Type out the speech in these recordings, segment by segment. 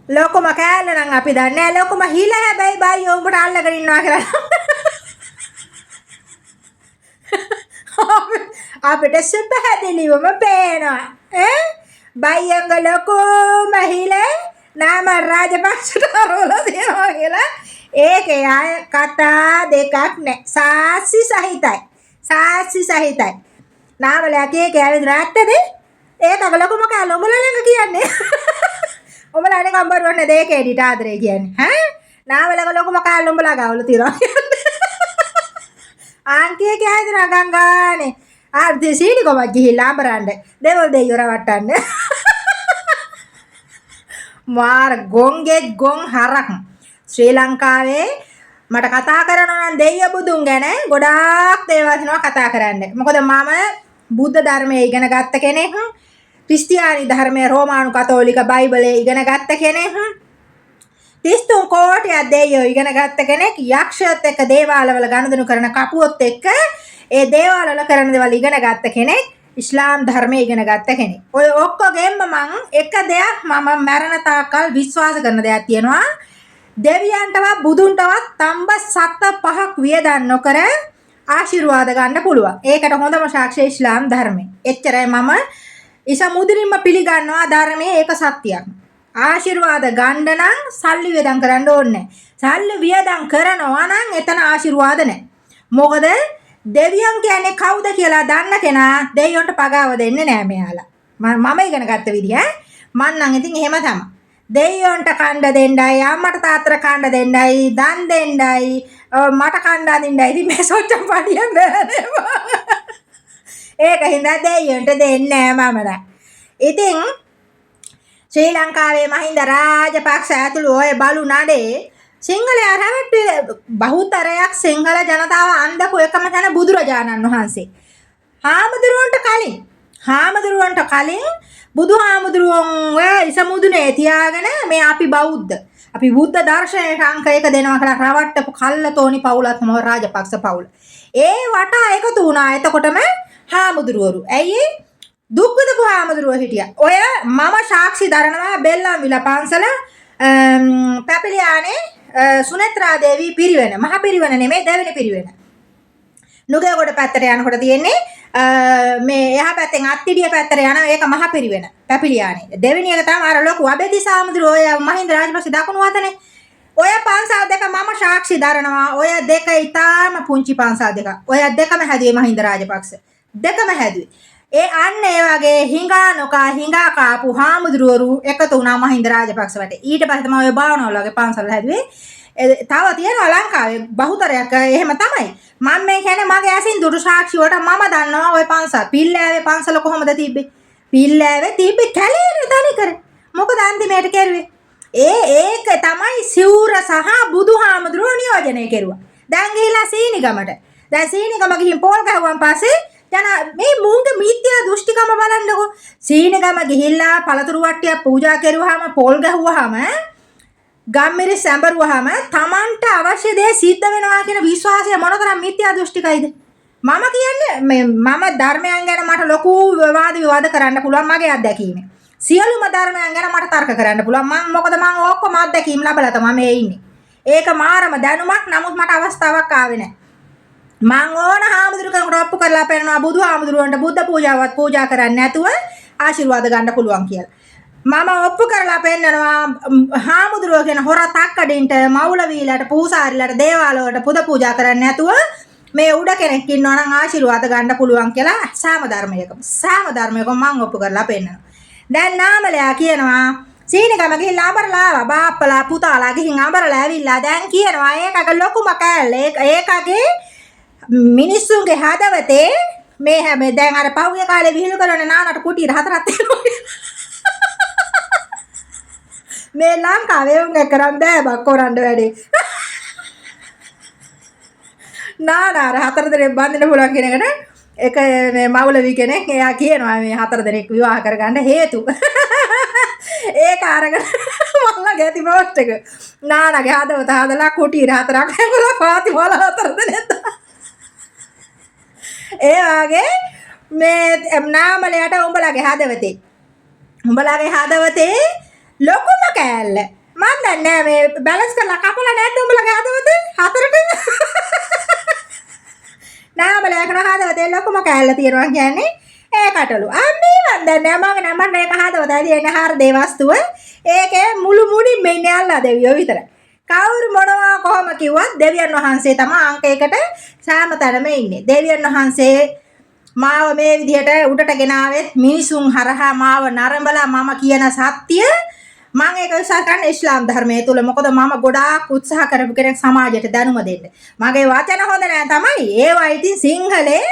ලොකුම කෑල්ල නම් අපි දන්නේ නැහැ. ලොකුම හිල හැබැයි බයි උඹට අල්ලගෙන ඉන්නවා කියලා. අපිට සුපහැදිලිවම පේනවා. බයියංග ලොකුම හිල නාම රාජපක්ෂට රෝලා දෙනවා කියලා. ඒකේ ආය කතා දෙකක් නැහැ. සාක්ෂි සහිතයි. සාක්ෂි සහිතයි. නාමලයා කේකේ ඇවිත් රැට්ටද? ඒක ලොකුම කෑල්ල උඹලා ළඟ කියන්නේ. උඹලානේ කම්බරුවන්නේ දෙකේ එඩිට ආදරේ කියන්නේ. නාවලක ලොකුම කෑල්ල උඹලා ගාවල තියනවා. ආන්කිය කෑදිනා ගංගානේ. ආර්ධි සීනි කොමක් ගිහිල්ලා අඹරන්න. දෙවල් දෙයියෝ රවට්ටන්න. මාර ගොංගේ ගොං හරක්. ශ්‍රී ලංකාවේ මට කතා කරනවා නම් දෙයිය බුදුන් ගැන ගොඩාක් දේවල් තියෙනවා කතා කරන්න. මොකද මම බුද්ධ ධර්මයේ ඉගෙන ගත්ත කෙනෙක්. ක්‍රිස්තියානි ධර්මයේ රෝමානු කතෝලික බයිබලයේ ඉගෙන ගත්ත කෙනෙක්. 33 කෝටියක් දෙයියෝ ඉගෙන ගත්ත කෙනෙක්. යක්ෂයත් එක්ක දේවාලවල ගනුදෙනු කරන කපුවොත් එක්ක ඒ දේවාලවල කරන දේවල් ඉගෙන ගත්ත කෙනෙක්. ඉස්ලාම් ධර්මයේ ඉගෙන ගත්ත කෙනෙක්. ඔය ඔක්කොගෙම මං එක දෙයක් මම මරණ තාක්කල් විශ්වාස කරන දෙයක් තියෙනවා. දෙවියන්ටවත් බුදුන්ටවත් තඹ සත පහක් වියදම් නොකර ආශිර්වාද ගන්න පුළුවන්. ඒකට හොඳම සාක්ෂිය ඉස්ලාම් ධර්මයේ. එච්චරයි මම ඉසමුදිරින්ම පිළිගන්නවා ධර්මයේ ඒක සත්‍යයක්. ආශිර්වාද ගන්න නම් සල්ලි වියදම් කරන්න ඕනේ. සල්ලි වියදම් කරනවා නම් එතන ආශිර්වාද නැහැ. මොකද දෙවියන් කියන්නේ කවුද කියලා දන්න කෙනා දෙවියන්ට පගාව දෙන්නේ නැහැ මෙයාලා. මම ඉගෙන ගත්ත විදිහ මං නම් ඉතින් එහෙම තමයි. දෙවියන්ට කණ්ඩ දෙන්නයි අම්මට තාත්තට කණ්ඩ දෙන්නයි දන් දෙන්නයි මට කණ්ඩ අදින්නයි ඉතින් මේ සොච්චම් පඩියෙන් බෑනේ. ඒක හින්දා දෙවියන්ට දෙන්නේ නැහැ මම නෑ. ඉතින් ශ්‍රී ලංකාවේ මහින්ද රාජපක්ෂ ඇතුළු ඔය බලු නඩේ සිංහලයා රැවට්ටුවේ බහුතරයක් සිංහල ජනතාව අන්දපු එකම තැන බුදුරජාණන් වහන්සේ. හාමුදුරුවන්ට කලින් බුදුහාමුදුරුවෝ ඔය ඉසමුදුනේ තියාගෙන මේ අපි බෞද්ධ. අපි බුද්ධ දර්ශනයට අංක 1 දෙනවා කියලා රවට්ටපු කල්ලතෝනි පවුලත් තමයි රාජපක්ෂ පවුල. ඒ වටා එකතු වුණා එතකොටම හාමුදුරුවරු. ඇයි දුක් විඳපු හාමුදුරුවෝ හිටියා. ඔය මම සාක්ෂි දරනවා බෙල්ලන්විල පන්සල පැපිලියානේ සුනේත්‍රා දේවී පිරිවෙන. මහ පිරිවෙන නෙමෙයි දෙවෙනි පිරිවෙන. නුගේගොඩ පැත්තට යනකොට තියෙන්නේ මේ එහා පැත්තෙන් අත්තිඩිය පැත්තට යන ඒක මහ පිරිවෙන. පැපිලියානේ. දෙවෙනි එක තමයි අර ලොකු අබේදි සාමුදුරුවෝ ඔය මහින්ද රාජපක්ෂ දකුණු අතනේ. ඔය පන්සල් දෙක මම සාක්ෂි දරනවා. ඔය දෙක ඊටාම පුංචි පන්සල් දෙක. ඔය දෙකම හැදුවේ මහින්ද රාජපක්ෂ. දෙකම හැදුවේ. ඒ අන්න ඒ වගේ හිඟා කාපු හාමුදුරුවරු එකතු වුණා මහින්ද රාජපක්ෂ වටේ. ඊට පස්සේ තමයි ඔය භාවනාවල වගේ පන්සල් හැදුවේ. තව තියෙනවා ලංකාවේ බහුතරයක් එහෙම තමයි. මම මේ කියන්නේ මගේ ඇසින් දුරු සාක්ෂි වලට මම දන්නවා ওই පන්සල්. පිල්ලෑවේ පන්සල කොහොමද තිබ්බේ? පිල්ලෑවේ තිබ්බේ කැලේනේ තනිකර. මොකද අන්තිමේට කෙරුවේ? ඒක තමයි සිවුර සහ බුදුහාමුදුරුවෝ නියෝජනය කෙරුවා. දැන් ගිහිලා සීනිගමට. දැන් සීනිගම ගිහින් පොල් ගහුවන් පස්සේ මේ මුංගේ මිත්‍යා දෘෂ්ටිකම බලන්නකෝ. සීනිගම ගිහිල්ලා පළතුරු වට්ටියක් පූජා කරුවාම පොල් ගහුවාම ගම්මිරි සැඹරුවාම Tamanට අවශ්‍ය දේ සිද්ධ වෙනවා කියන විශ්වාසය මොනතරම් මිත්‍යා දෘෂ්ටිකයිද? මම කියන්නේ මම ධර්මයන් ගැන මට ලොකු වාද විවාද කරන්න පුළුවන් මගේ අත්දැකීම. සියලුම ධර්මයන් ගැන මට තර්ක කරන්න පුළුවන්. මොකද මම ඔක්කොම අත්දැකීම් ලැබලා තමයි මේ ඉන්නේ. ඒක මාරම දැනුමක්. නමුත් මට අවස්ථාවක් ආවේ නැහැ. මං ඕන හාමුදුරු කෙනෙකුට ඔප්පු කරලා පෙන්නනවා බුදු හාමුදුරුවන්ට බුද්ධ පූජාවත් පූජා කරන්නේ නැතුව ආශිර්වාද ගන්න පුළුවන් කියලා. මම ඔප්පු කරලා පෙන්නනවා හාමුදුරුවෝ කියන හොර තක්කඩින්ට මෞලවීලට පූසාරිලට දේවාලවලට පුද පූජා කරන්නේ නැතුව මේ උඩ කෙනෙක් ඉන්නවා නම් ආශිර්වාද ගන්න පුළුවන් කියලා සාම ධර්මයකම මං ඔප්පු කරලා පෙන්නනවා. දැන් නාමලයා කියනවා සීනිගම ගිහිල්ලා අඹරලා ආවා. බාප්පලා පුතාලා ගිහින් අඹරලා ඇවිල්ලා දැන් කියනවා ඒකක ලොකුම කෑල්ල ඒකගේ මිනිස්සුන්ගේ හදවතේ මේ හැම දැන් අර පහුගිය කාලේ විහිළු කරන නානට කුටි 4ක් තියෙනවා. මේ ලංකාවේ උන් කරන් බෑ බක් කරන්න වැඩේ. නානාර 4 දෙනෙක් බඳින්න පුළුවන් කියන එකට එක මේ මවුලවි කෙනෙක් එයා කියනවා මේ 4 දෙනෙක් විවාහ කරගන්න හේතු. ඒක අරගෙන මල්ලා ගැති පෝස්ට් එක. නානාගේ හදවත හදලා කුටි 4ක් හැංගුලා පාති වල 4 දෙනෙක්. ඒ වගේ මේ නාමලයට උඹලගේ හදවතේ ලොකුම කෑල්ල මන් දන්නේ මේ බැලන්ස් කරලා කපලා නැද්ද උඹලගේ හදවත හතරට නාමලේ කරන හදවතේ ලොකුම කෑල්ල තියනවා කියන්නේ ඒකටලු අම්මේ මන් දන්නේ මගේ නම මේක හදවත තියෙන හෘදේ වස්තුව ඒකේ මුළු මුඩින් මෙන්නේ අල්ලා දෙවියෝ විතරයි කවුරු මොනවා කොහොම කිව්වත් දෙවියන් වහන්සේ තමයි අංක 1ට සෑමතැනම ඉන්නේ දෙවියන් වහන්සේ මාව මේ විදිහට උඩට ගෙනාවෙත් මිනිසුන් හරහා මාව නරඹලා මම කියන සත්‍ය මම ඒක විශ්වාස කරන්නේ ඉස්ලාම් ධර්මයේ තුල මොකද මම ගොඩාක් උත්සාහ කරපු කෙනෙක් සමාජයට දැනුම දෙන්න. මගේ වචන හොඳ නෑ තමයි. ඒවා ඉතින් සිංහලේ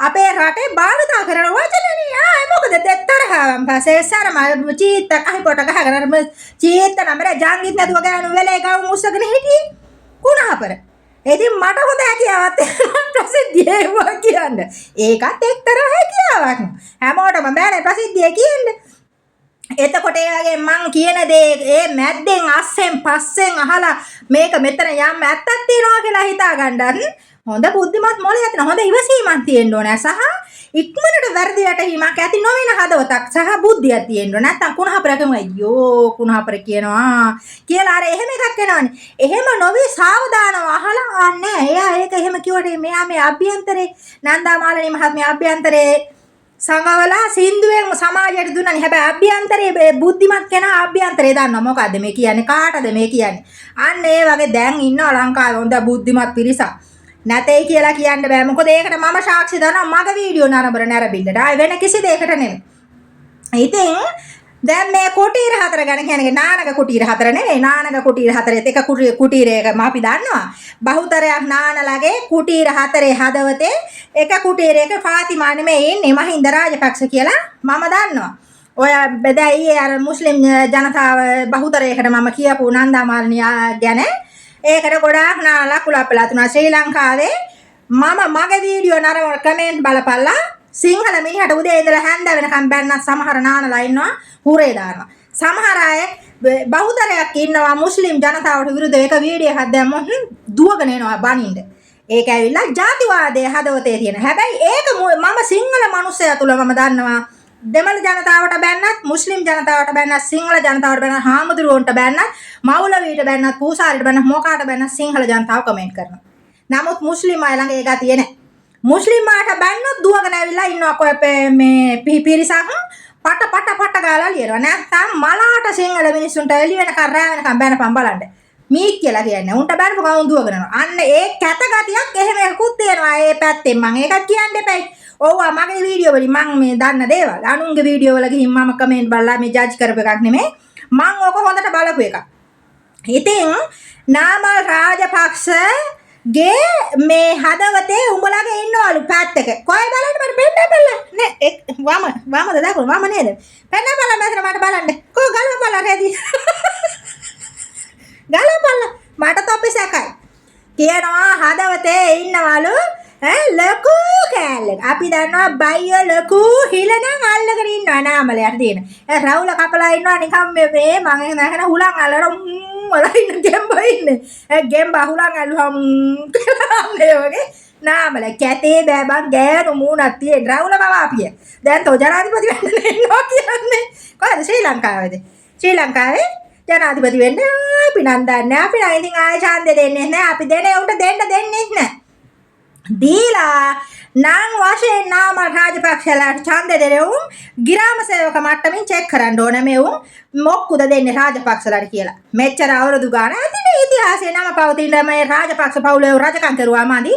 අපේ රටේ භාවිතා කරන වචනනේ. මොකද දෙතරහම පස්සේ සරම චීත්ත කහි පොට ගහගෙන චීත්ත නම්බර ජංගිත් නැතුව ගානු වෙලේ ගව මුස්සගෙන හිටියේ. කුණහපර. ඉතින් මට හොඳ හැකියාවක් ප්‍රසිද්ධිය ඒවා කියන්න. ඒකත් එක්තරා හැකියාවක්. හැමෝටම බෑනේ ප්‍රසිද්ධිය කියන්නේ. එතකොට ඒ වගේ මං කියන දේ ඒ මැද්දෙන් අස්සෙන් පස්සෙන් අහලා මේක මෙතන යම් ඇත්තක් තියනවා කියලා හිතා ගන්නත් හොඳ බුද්ධිමත් මොළයක් තියෙන හොඳ ඉවසීමක් තියෙන්න ඕනේ සහ ඉක්මනට වැරදි වැටහීමක් ඇති නොවන හදවතක් සහ බුද්ධියක් තියෙන්න ඕනේ නැත්තම් කුණහපරකම අයියෝ කුණහපර කියනවා කියලා අර එහෙම එකක් එනවනේ එහෙම නොවි සාවධානව අහලා අනේ එයා ඒක එහෙම කිව්වට මෙයා මේ අභ්‍යන්තරේ නන්දාමාලනී මහත්මිය අභ්‍යන්තරේ සංගවලා සින්දුවෙන් සමාජයට දුන්නනේ හැබැයි අභ්‍යන්තරයේ බුද්ධිමත් කෙනා අභ්‍යන්තරේ දන්නවා මොකද්ද මේ කියන්නේ කාටද මේ කියන්නේ අන්න ඒ වගේ දැන් ඉන්නවා ලංකාවේ හොඳ බුද්ධිමත් පිරිසක් නැතේ කියලා කියන්න බෑ මොකද ඒකට මම සාක්ෂි දන්නවා මගේ වීඩියෝ නරඹන නැරඹිල්ලට ආයි වෙන කිසි දෙයකට නෙමෙයි ඉතින් දැන් මේ කුටීර හතර ගැන කියන්නේ නානක කුටීර හතර නෙවෙයි නානක කුටීර හතරෙත් එක කුටීරයක අපි දන්නවා බහුතරයක් නානලගේ කුටීර හතරේ හදවතේ එක කුටීරයක ෆාතිමා නෙමෙයි ඉන්නේ මහින්ද රාජපක්ෂ කියලා මම දන්නවා ඔය බෙදයි අර මුස්ලිම් ජනතාව බහුතරයකට මම කියපු නන්දාමාලනී ගැන ඒකට ගොඩාක් නානලා කුලප්පලා තුනා ශ්‍රී ලංකාවේ මම මගේ වීඩියෝ නරඹන කමෙන්ට් බලපල්ලා සිංහල මිනිහට උදේ ඉඳලා හැන්ද වෙනකම් බැන්නත් සමහර නානලා ඉන්නවා හුරේ දානවා සමහර අය බහුතරයක් ඉන්නවා මුස්ලිම් ජනතාවට විරුද්ධව එක වීඩියෝ එකක් දැම්මොත් දුවගෙන එනවා බනින්න ඒක ඇවිල්ලා ජාතිවාදයේ හදවතේ තියෙන හැබැයි ඒක මම සිංහල මිනිස්සයා තුල මම දන්නවා දෙමළ ජනතාවට බැන්නත් මුස්ලිම් ජනතාවට බැන්නත් සිංහල ජනතාවට බැන්නත් හාමුදුරුවන්ට බැන්නත් මවුලවීට බැන්නත් පූසාරිට බැන්නත් මොකාට බැන්නත් සිංහල ජනතාව කමෙන්ට් කරනවා නමුත් මුස්ලිම් අය ළඟ ඒක තියෙන්නේ මුස්ලිම් ආට බැන්නොත් දුවගෙන ඇවිල්ලා ඉන්නවා කොයි මේ පිරිසක් පට ගාලා ලියනවා නැත්නම් මලාට සිංහල මිනිස්සුන්ට එළි වෙනකන් රෑ වෙනකන් බැනපන් බලන්න මීක් කියලා කියන්නේ උන්ට බැනපු ගමන් දුවගෙන යනවා අන්න ඒ කැත ගතියක් එහෙම එකකුත් තියෙනවා ඒ පැත්තෙන් මම ඒකත් කියන්න එපයි ඕවා මගේ වීඩියෝ වලින් මම මේ දන්න දේවල් අනුන්ගේ වීඩියෝ වල ගිහින් මම කමෙන්ට් බලලා මේ ජජ් කරපු එකක් නෙමෙයි මම ඕක හොඳට බලපු එකක් ඉතින් නාමල් රාජපක්ෂ ගේ මේ හදවතේ උඹලගේ ඉන්නවලු පැත්තක කොයි බලන්න මට පෙන්න බලන්න නේ වමද දකුණු වම නේද පෙන්න බලන්න මෙතන මට බලන්න කො ගලවපල්ලා රෙදි ගලවපල්ලා මට තොපි සැකයි කියනවා හදවතේ ඉන්නවලු ලොකු කෑල්ලක් අපි දන්නවා බයිය ලොකු හිලනම් අල්ලගෙන ඉන්නවා නාමලයට තියෙන රවුල කපලා ඉන්නවා නිකම් මේ මම නැහන හුලං අල්ලන වලා ඉන්න ගෙම්බා ඉන්නේ ගෙම්බා හුලං අල්ලුවම් ඒ වගේ නාමල කැතේ බෑබන් ගෑනු මූණක් තියෙන රවුල මවාපිය දැන් තෝ ජනාධිපති වෙන්න ඉන්නවා කියන්නේ කොහෙද ශ්‍රී ලංකාවේද ශ්‍රී ලංකාවේ ජනාධිපති වෙන්න අපි නම් දන්නේ අපි නම් ඉතින් ආයෙ ඡන්දෙ දෙන්නේ නැහැ අපි දෙනේ උන්ට දෙන්නේ නැහැ දීලා නම් වශයෙන් නාමල් රාජපක්ෂලාට ඡන්දෙ දෙලෙවුම් ගිරාම සේවක මට්ටමින් චෙක් කරන්න ඕන මෙවුම් මොක්කුද දෙන්නේ රාජපක්ෂලාට කියලා මෙච්චර අවුරුදු ගාන ඇතිනේ ඉතිහාසයේ නම පවතින මේ රාජපක්ෂ පවුලේ රජකම් කරුවා මාදි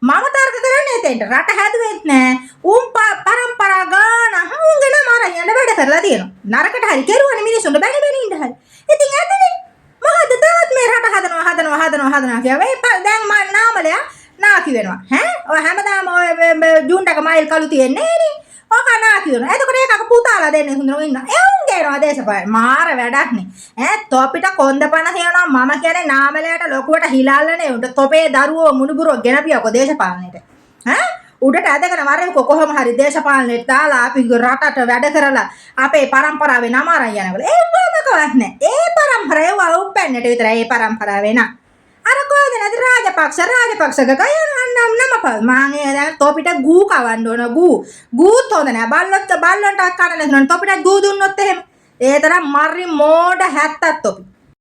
මම තර්ක කරන්නේ එතෙන්ට රට හැදුවෙත් නෑ උන් පරම්පරා ගාන උන්ගේ නම අරන් යන්න වැඩ කරලා තියෙනවා නරකට හරි කෙරුවනේ මිනිස්සුන්ට බැරි බැරි ඉන්න හරි ඉතින් ඇතිනේ මොකද තවත් මේ රට හදනවා කියලා දැන් මම නාමලයා නාකි වෙනවා ඔය හැමදාම ඔය ජූන්ටක මයිල් කළු තියෙන්නේ නේ ඔක නාකි වෙනවා එතකොට ඒකක පුතාලා දෙන්නේ හොඳම ඉන්නවා එවුන්ගේනවා දේශපාලන මාර වැඩක් නේ තොපිට කොන්දපණ තියනවා මම කියන්නේ නාමලයට ලොකුවට හිලාල්ලනේ උන්ට තොපේ දරුවෝ මුණුබුරෝ ගෙනපියකො දේශපාලනයට උඩට ඇදගෙන වරෙන්කො කොහොම හරි දේශපාලනයට දාලා අපි රටට වැඩ කරලා අපේ පරම්පරාවේ නම අරන් යනකොට ඒ මොකවත් නැහැ ඒ පරම්පරාව උප්පැන්නට විතරයි ඒ පරම්පරාවේ නා අර කොහෙද නැද රාජපක්ෂක ගයන් නම මාගේ දැන් තොපිට ගූ කවන්න ඕන ගූත් හොඳ නෑ බල්ලොන්ට කන්න නැතුන තොපිට ගූ දුන්නොත් එහෙම ඒ තරම් මරි මෝඩ හැත්තත් ඔපි.